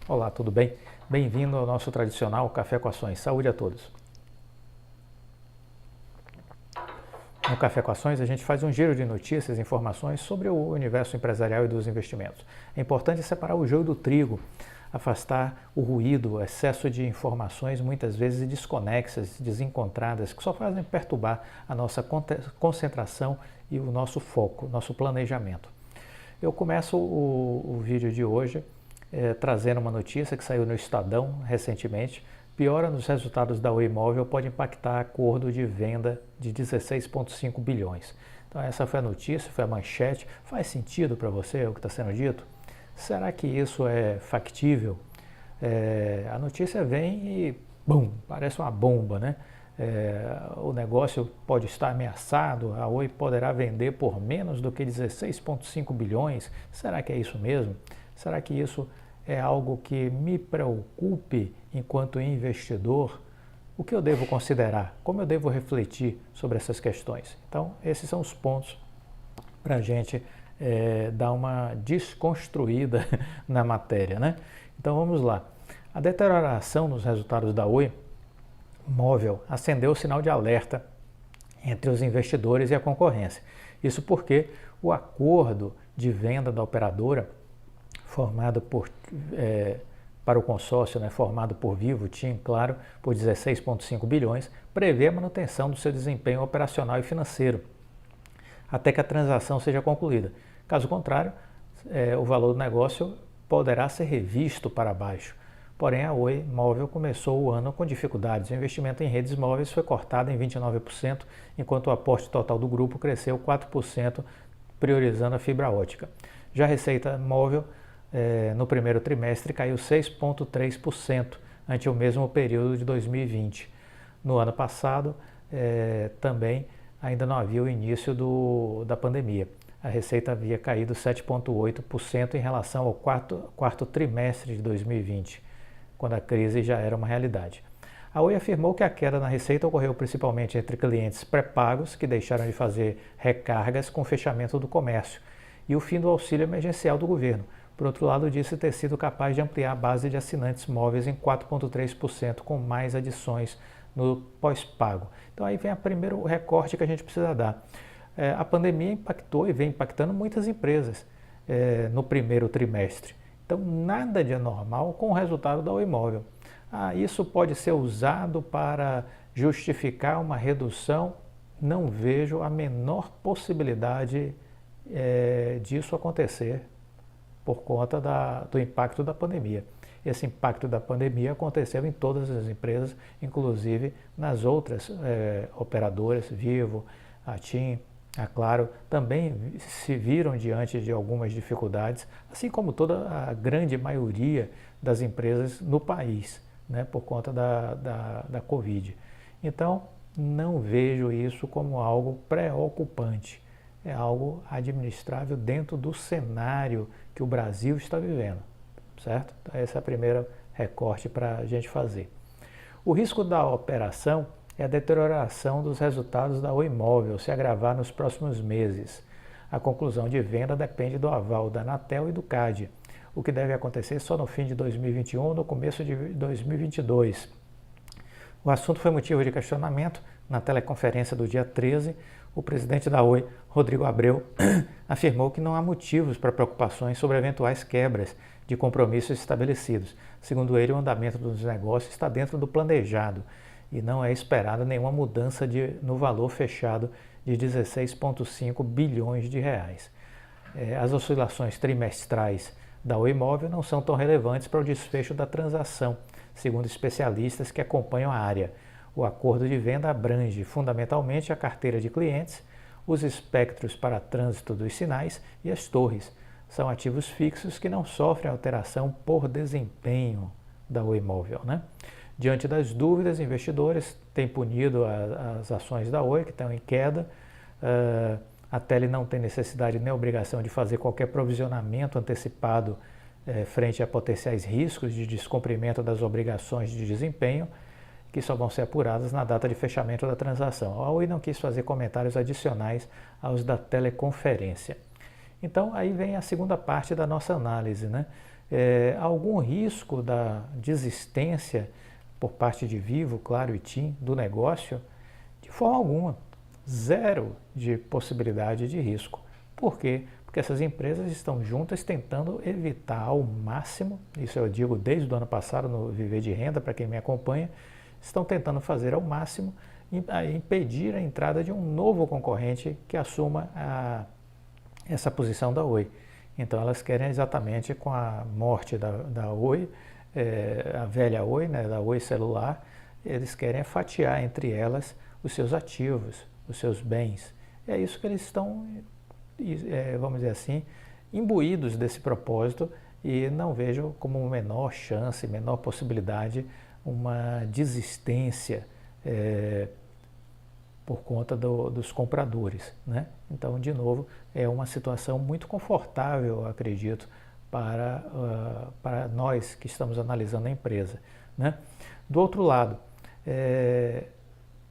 Olá, tudo bem? Bem-vindo ao nosso tradicional Café com Ações. Saúde a todos. No Café com Ações, a gente faz um giro de notícias e informações sobre o universo empresarial e dos investimentos. É importante separar o joio do trigo, afastar o ruído, o excesso de informações, muitas vezes desconexas, desencontradas, que só fazem perturbar a nossa concentração e o nosso foco, nosso planejamento. Eu começo o vídeo de hoje trazendo uma notícia que saiu no Estadão recentemente. Piora nos resultados da Oi Imóvel pode impactar acordo de venda de 16,5 bilhões. Então essa foi a notícia, foi a manchete. Faz sentido para você o que está sendo dito? Será que isso é factível? A notícia vem e, bum, parece uma bomba, né? O negócio pode estar ameaçado, a Oi poderá vender por menos do que 16,5 bilhões. Será que é isso mesmo? Será que isso é algo que me preocupe enquanto investidor? O que eu devo considerar? Como eu devo refletir sobre essas questões? Então, esses são os pontos para a gente dar uma desconstruída na matéria, né? Então, vamos lá. A deterioração nos resultados da Oi Móvel acendeu o sinal de alerta entre os investidores e a concorrência. Isso porque o acordo de venda da operadora formado para o consórcio, formado por Vivo, TIM, Claro, por 16,5 bilhões, prevê a manutenção do seu desempenho operacional e financeiro, até que a transação seja concluída. Caso contrário, o valor do negócio poderá ser revisto para baixo. Porém, a Oi Móvel começou o ano com dificuldades. O investimento em redes móveis foi cortado em 29%, enquanto o aporte total do grupo cresceu 4%, priorizando a fibra ótica. Já a receita móvel no primeiro trimestre caiu 6,3% ante o mesmo período de 2020. No ano passado, também ainda não havia o início da pandemia. A receita havia caído 7,8% em relação ao quarto trimestre de 2020, quando a crise já era uma realidade. A Oi afirmou que a queda na receita ocorreu principalmente entre clientes pré-pagos, que deixaram de fazer recargas com o fechamento do comércio, e o fim do auxílio emergencial do governo. Por outro lado, disse ter sido capaz de ampliar a base de assinantes móveis em 4,3%, com mais adições no pós-pago. Então aí vem o primeiro recorte que a gente precisa dar. A pandemia impactou e vem impactando muitas empresas no primeiro trimestre. Então nada de anormal com o resultado da Oi Móvel. Isso pode ser usado para justificar uma redução? Não vejo a menor possibilidade disso acontecer por conta do impacto da pandemia. Esse impacto da pandemia aconteceu em todas as empresas, inclusive nas outras operadoras, Vivo, a TIM, a Claro, também se viram diante de algumas dificuldades, assim como toda a grande maioria das empresas no país, por conta da Covid. Então, não vejo isso como algo preocupante. É algo administrável dentro do cenário que o Brasil está vivendo, certo? Então, esse é o primeiro recorte para a gente fazer. O risco da operação é a deterioração dos resultados da Oi Móvel se agravar nos próximos meses. A conclusão de venda depende do aval da Anatel e do CADE, o que deve acontecer só no fim de 2021 ou no começo de 2022. O assunto foi motivo de questionamento na teleconferência do dia 13. O presidente da Oi, Rodrigo Abreu, afirmou que não há motivos para preocupações sobre eventuais quebras de compromissos estabelecidos. Segundo ele, o andamento dos negócios está dentro do planejado e não é esperada nenhuma mudança no valor fechado de 16,5 bilhões de reais. As oscilações trimestrais da Oi Móvel não são tão relevantes para o desfecho da transação, segundo especialistas que acompanham a área. O acordo de venda abrange fundamentalmente a carteira de clientes, os espectros para trânsito dos sinais e as torres. São ativos fixos que não sofrem alteração por desempenho da Oi Móvel, Diante das dúvidas, investidores têm punido as ações da Oi, que estão em queda. A Tele não tem necessidade nem obrigação de fazer qualquer provisionamento antecipado frente a potenciais riscos de descumprimento das obrigações de desempenho, que só vão ser apuradas na data de fechamento da transação. A Oi não quis fazer comentários adicionais aos da teleconferência. Então, aí vem a segunda parte da nossa análise, algum risco da desistência por parte de Vivo, Claro e TIM do negócio? De forma alguma, zero de possibilidade de risco. Por quê? Porque essas empresas estão juntas tentando evitar ao máximo, isso eu digo desde o ano passado no Viver de Renda, para quem me acompanha, estão tentando fazer ao máximo impedir a entrada de um novo concorrente que assuma essa posição da Oi. Então elas querem exatamente com a morte da Oi, a velha Oi, né, da Oi Celular, eles querem fatiar entre elas os seus ativos, os seus bens. É isso que eles estão, vamos dizer assim, imbuídos desse propósito e não vejo como menor chance, menor possibilidade uma desistência por conta dos compradores, né? Então, de novo, é uma situação muito confortável, acredito, para nós que estamos analisando a empresa, né? Do outro lado,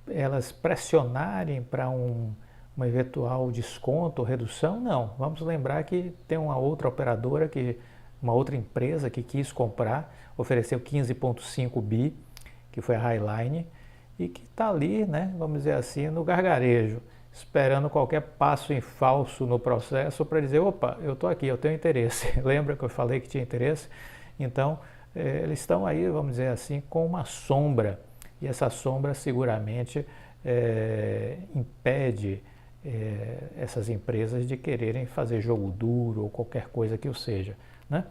elas pressionarem para um eventual desconto ou redução, não. Vamos lembrar que tem uma outra operadora, uma outra empresa que quis comprar, ofereceu 15,5 bi, que foi a Highline, e que está ali, né, vamos dizer assim, no gargarejo, esperando qualquer passo em falso no processo para dizer, opa, eu estou aqui, eu tenho interesse. Lembra que eu falei que tinha interesse? Então, eles estão aí, vamos dizer assim, com uma sombra, e essa sombra seguramente impede essas empresas de quererem fazer jogo duro ou qualquer coisa que o seja, né?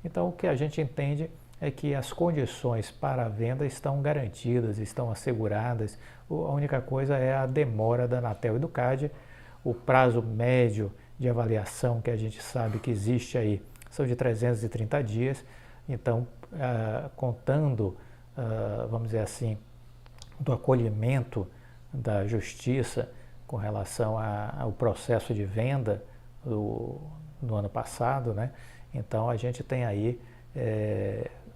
Então, o que a gente entende é que as condições para a venda estão garantidas, estão asseguradas. A única coisa é a demora da Anatel e do CAD, o prazo médio de avaliação que a gente sabe que existe aí são de 330 dias. Então, contando, vamos dizer assim, do acolhimento da justiça com relação ao processo de venda no ano passado, né? Então a gente tem aí,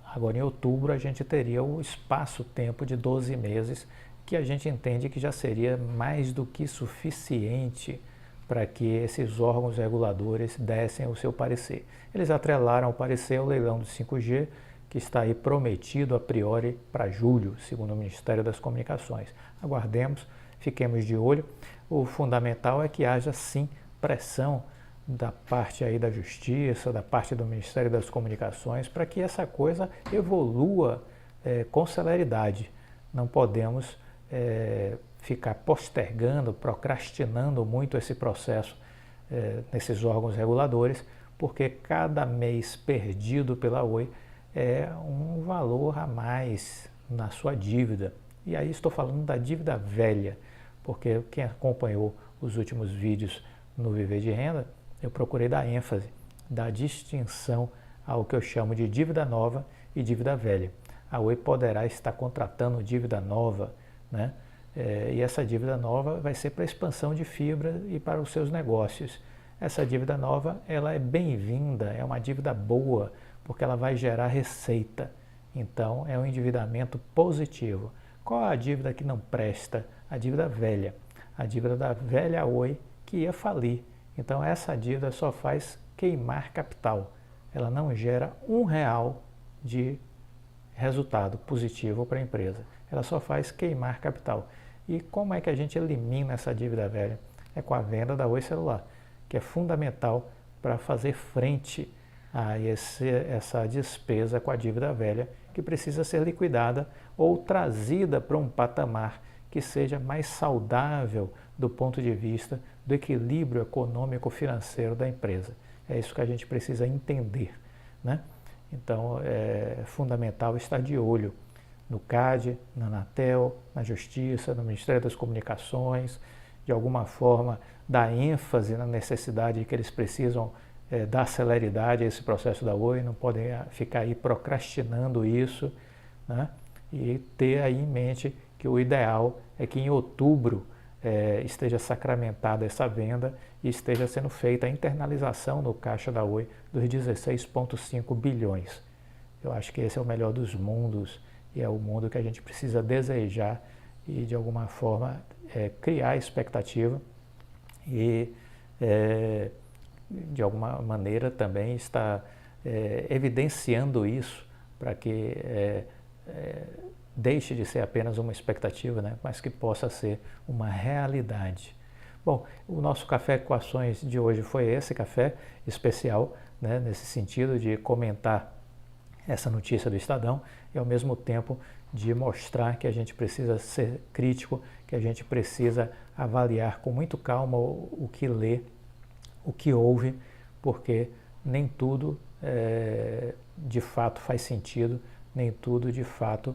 agora em outubro, a gente teria o espaço-tempo de 12 meses, que a gente entende que já seria mais do que suficiente para que esses órgãos reguladores dessem o seu parecer. Eles atrelaram o parecer ao leilão do 5G, que está aí prometido a priori para julho, segundo o Ministério das Comunicações. Aguardemos, fiquemos de olho. O fundamental é que haja sim pressão da parte aí da Justiça, da parte do Ministério das Comunicações, para que essa coisa evolua com celeridade. Não podemos ficar postergando, procrastinando muito esse processo nesses órgãos reguladores, porque cada mês perdido pela Oi é um valor a mais na sua dívida. E aí estou falando da dívida velha, porque quem acompanhou os últimos vídeos no Viver de Renda, eu procurei dar ênfase, dar distinção ao que eu chamo de dívida nova e dívida velha. A Oi poderá estar contratando dívida nova, né? E essa dívida nova vai ser para a expansão de fibra e para os seus negócios. Essa dívida nova, ela é bem-vinda, é uma dívida boa, porque ela vai gerar receita. Então, é um endividamento positivo. Qual a dívida que não presta? A dívida velha. A dívida da velha Oi que ia falir. Então, essa dívida só faz queimar capital. Ela não gera R$1 de resultado positivo para a empresa. Ela só faz queimar capital. E como é que a gente elimina essa dívida velha? É com a venda da Oi Celular, que é fundamental para fazer frente a essa despesa com a dívida velha, que precisa ser liquidada ou trazida para um patamar que seja mais saudável do ponto de vista do equilíbrio econômico-financeiro da empresa. É isso que a gente precisa entender, né? Então, é fundamental estar de olho no CAD, na Anatel, na Justiça, no Ministério das Comunicações, de alguma forma dar ênfase na necessidade de que eles precisam dar celeridade a esse processo da Oi, não podem ficar aí procrastinando isso, né? E ter aí em mente que o ideal é que em outubro esteja sacramentada essa venda e esteja sendo feita a internalização no caixa da Oi dos 16,5 bilhões. Eu acho que esse é o melhor dos mundos e é o mundo que a gente precisa desejar e, de alguma forma, criar expectativa e, de alguma maneira, também está evidenciando isso para que deixe de ser apenas uma expectativa, né, mas que possa ser uma realidade. Bom, o nosso Café com Ações de hoje foi esse café especial, né, nesse sentido de comentar essa notícia do Estadão e ao mesmo tempo de mostrar que a gente precisa ser crítico, que a gente precisa avaliar com muito calma o que lê, o que ouve, porque nem tudo de fato faz sentido, nem tudo de fato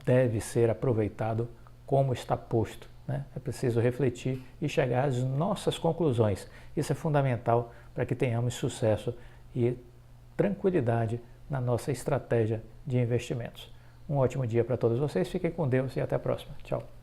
deve ser aproveitado como está posto, né? É preciso refletir e chegar às nossas conclusões. Isso é fundamental para que tenhamos sucesso e tranquilidade na nossa estratégia de investimentos. Um ótimo dia para todos vocês, fiquem com Deus e até a próxima. Tchau.